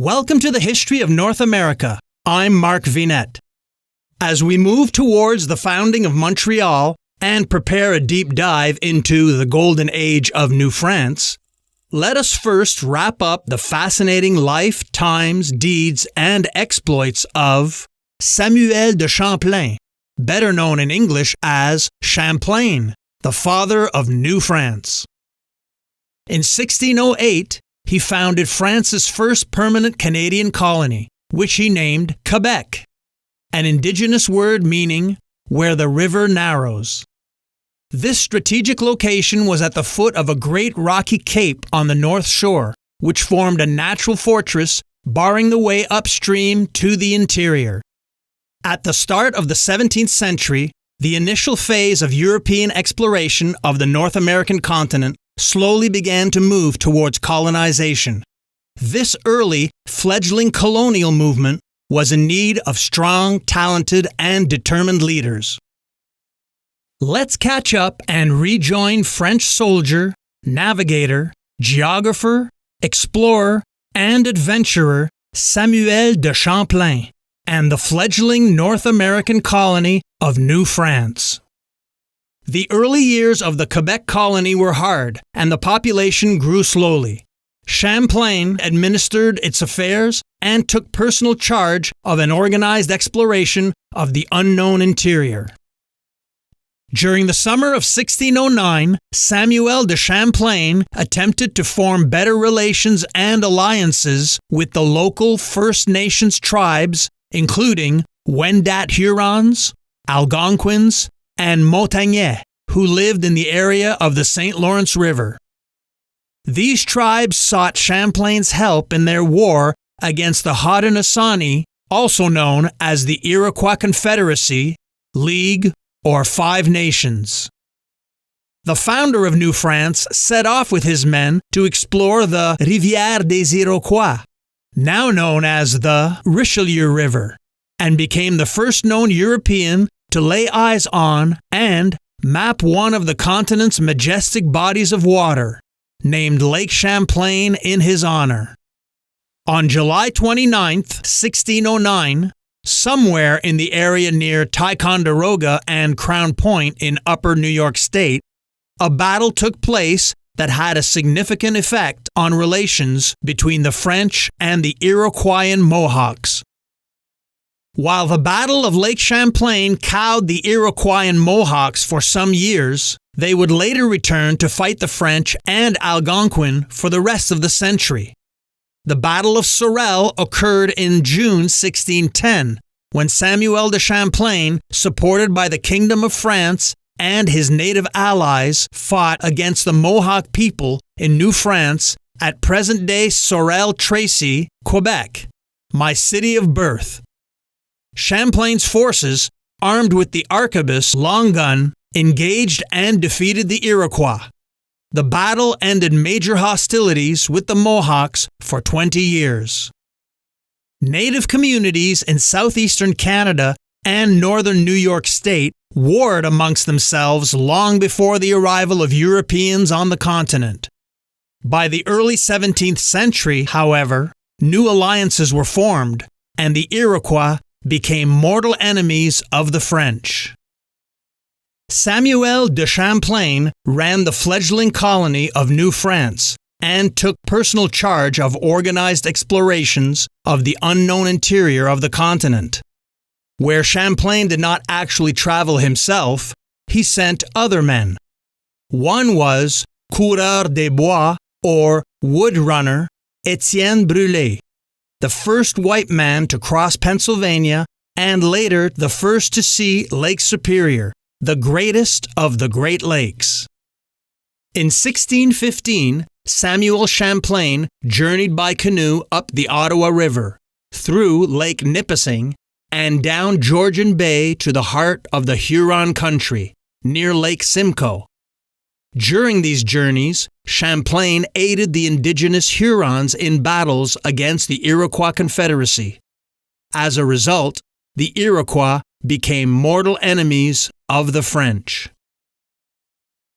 Welcome to the History of North America. I'm Mark Vinette. As we move towards the founding of Montreal and prepare a deep dive into the golden age of New France, let us first wrap up the fascinating life, times, deeds, and exploits of Samuel de Champlain, better known in English as Champlain, the father of New France. In 1608, he founded France's first permanent Canadian colony, which he named Quebec, an indigenous word meaning where the river narrows. This strategic location was at the foot of a great rocky cape on the north shore, which formed a natural fortress barring the way upstream to the interior. At the start of the 17th century, the initial phase of European exploration of the North American continent slowly began to move towards colonization. This early, fledgling colonial movement was in need of strong, talented, and determined leaders. Let's catch up and rejoin French soldier, navigator, geographer, explorer, and adventurer Samuel de Champlain and the fledgling North American colony of New France. The early years of the Quebec colony were hard, and the population grew slowly. Champlain administered its affairs and took personal charge of an organized exploration of the unknown interior. During the summer of 1609, Samuel de Champlain attempted to form better relations and alliances with the local First Nations tribes, including Wendat Hurons, Algonquins, and Montagnais, who lived in the area of the St. Lawrence River. These tribes sought Champlain's help in their war against the Haudenosaunee, also known as the Iroquois Confederacy, League, or Five Nations. The founder of New France set off with his men to explore the Rivière des Iroquois, now known as the Richelieu River, and became the first known European to lay eyes on and map one of the continent's majestic bodies of water, named Lake Champlain in his honor. On July 29, 1609, somewhere in the area near Ticonderoga and Crown Point in Upper New York State, a battle took place that had a significant effect on relations between the French and the Iroquoian Mohawks. While the Battle of Lake Champlain cowed the Iroquoian Mohawks for some years, they would later return to fight the French and Algonquin for the rest of the century. The Battle of Sorel occurred in June 1610, when Samuel de Champlain, supported by the Kingdom of France and his native allies, fought against the Mohawk people in New France at present-day Sorel-Tracy, Quebec, my city of birth. Champlain's forces, armed with the arquebus long gun, engaged and defeated the Iroquois. The battle ended major hostilities with the Mohawks for 20 years. Native communities in southeastern Canada and northern New York State warred amongst themselves long before the arrival of Europeans on the continent. By the early 17th century, however, new alliances were formed, and the Iroquois became mortal enemies of the French. Samuel de Champlain ran the fledgling colony of New France and took personal charge of organized explorations of the unknown interior of the continent. Where Champlain did not actually travel himself, he sent other men. One was coureur des bois, or wood runner, Étienne Brûlé, the first white man to cross Pennsylvania and later the first to see Lake Superior, the greatest of the Great Lakes. In 1615, Samuel Champlain journeyed by canoe up the Ottawa River, through Lake Nipissing, and down Georgian Bay to the heart of the Huron country, near Lake Simcoe. During these journeys, Champlain aided the indigenous Hurons in battles against the Iroquois Confederacy. As a result, the Iroquois became mortal enemies of the French.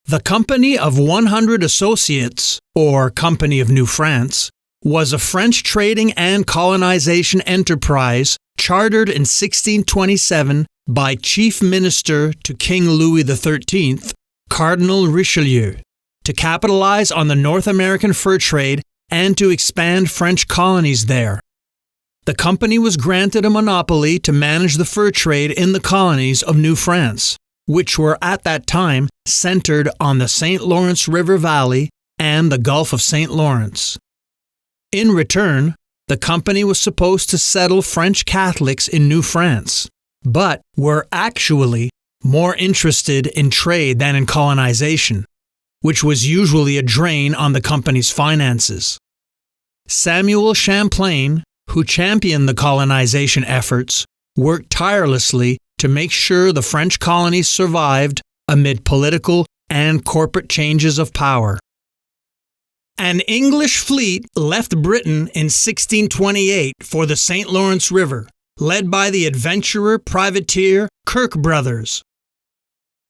The Company of 100 Associates, or Company of New France, was a French trading and colonization enterprise chartered in 1627 by Chief Minister to King Louis XIII, Cardinal Richelieu, to capitalize on the North American fur trade and to expand French colonies there. The company was granted a monopoly to manage the fur trade in the colonies of New France, which were at that time centered on the St. Lawrence River Valley and the Gulf of St. Lawrence. In return, the company was supposed to settle French Catholics in New France, but were actually more interested in trade than in colonization, which was usually a drain on the company's finances. Samuel Champlain, who championed the colonization efforts, worked tirelessly to make sure the French colonies survived amid political and corporate changes of power. An English fleet left Britain in 1628 for the St. Lawrence River, led by the adventurer privateer Kirke brothers.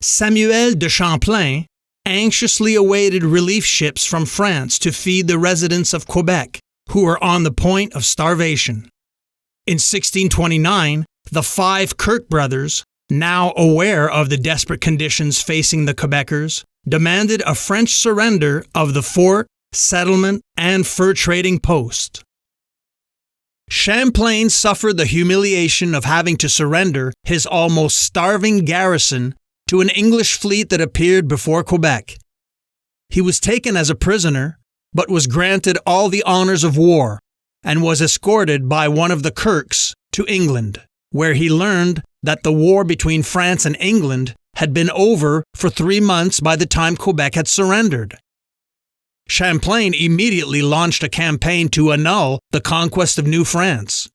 Samuel de Champlain anxiously awaited relief ships from France to feed the residents of Quebec, who were on the point of starvation. In 1629, the 5 Kirke brothers, now aware of the desperate conditions facing the Quebecers, demanded a French surrender of the fort, settlement, and fur trading post. Champlain suffered the humiliation of having to surrender his almost starving garrison to an English fleet that appeared before Quebec. He was taken as a prisoner, but was granted all the honors of war and was escorted by one of the Kirkes to England, where he learned that the war between France and England had been over for 3 months by the time Quebec had surrendered. Champlain immediately launched a campaign to annul the conquest of New France,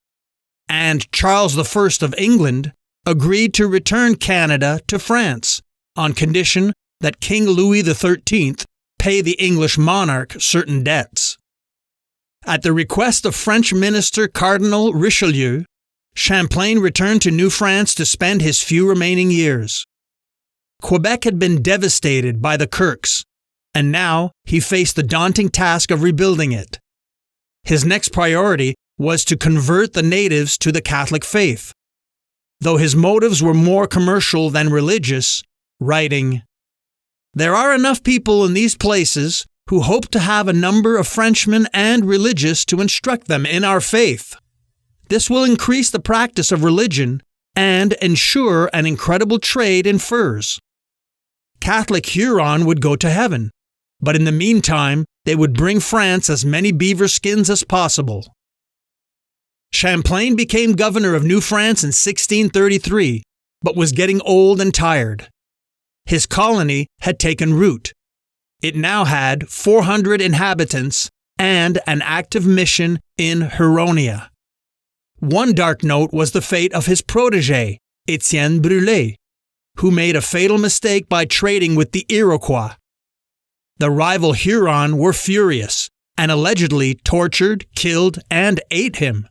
and Charles I of England agreed to return Canada to France on condition that King Louis XIII pay the English monarch certain debts. At the request of French minister Cardinal Richelieu, Champlain returned to New France to spend his few remaining years. Quebec had been devastated by the Kirkes, and now he faced the daunting task of rebuilding it. His next priority was to convert the natives to the Catholic faith, though his motives were more commercial than religious, writing, "There are enough people in these places who hope to have a number of Frenchmen and religious to instruct them in our faith. This will increase the practice of religion and ensure an incredible trade in furs. Catholic Huron would go to heaven, but in the meantime, they would bring France as many beaver skins as possible." Champlain became governor of New France in 1633, but was getting old and tired. His colony had taken root. It now had 400 inhabitants and an active mission in Huronia. One dark note was the fate of his protégé, Étienne Brûlé, who made a fatal mistake by trading with the Iroquois. The rival Huron were furious and allegedly tortured, killed, and ate him.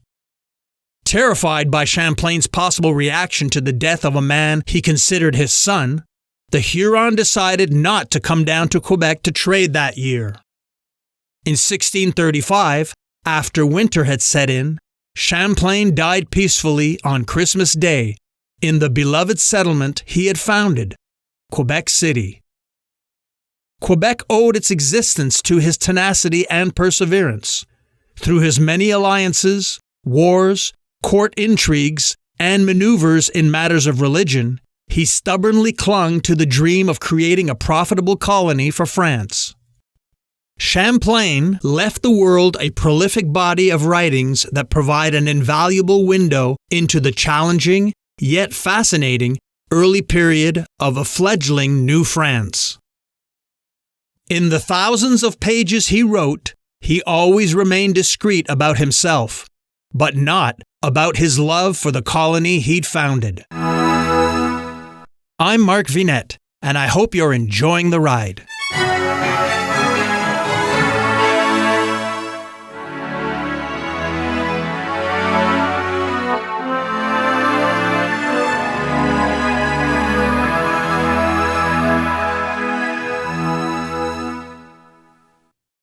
Terrified by Champlain's possible reaction to the death of a man he considered his son, the Huron decided not to come down to Quebec to trade that year. In 1635, after winter had set in, Champlain died peacefully on Christmas Day in the beloved settlement he had founded, Quebec City. Quebec owed its existence to his tenacity and perseverance. Through his many alliances, wars, court intrigues, and maneuvers in matters of religion, he stubbornly clung to the dream of creating a profitable colony for France. Champlain left the world a prolific body of writings that provide an invaluable window into the challenging, yet fascinating, early period of a fledgling New France. In the thousands of pages he wrote, he always remained discreet about himself, but not about his love for the colony he'd founded. I'm Mark Vinette, and I hope you're enjoying the ride.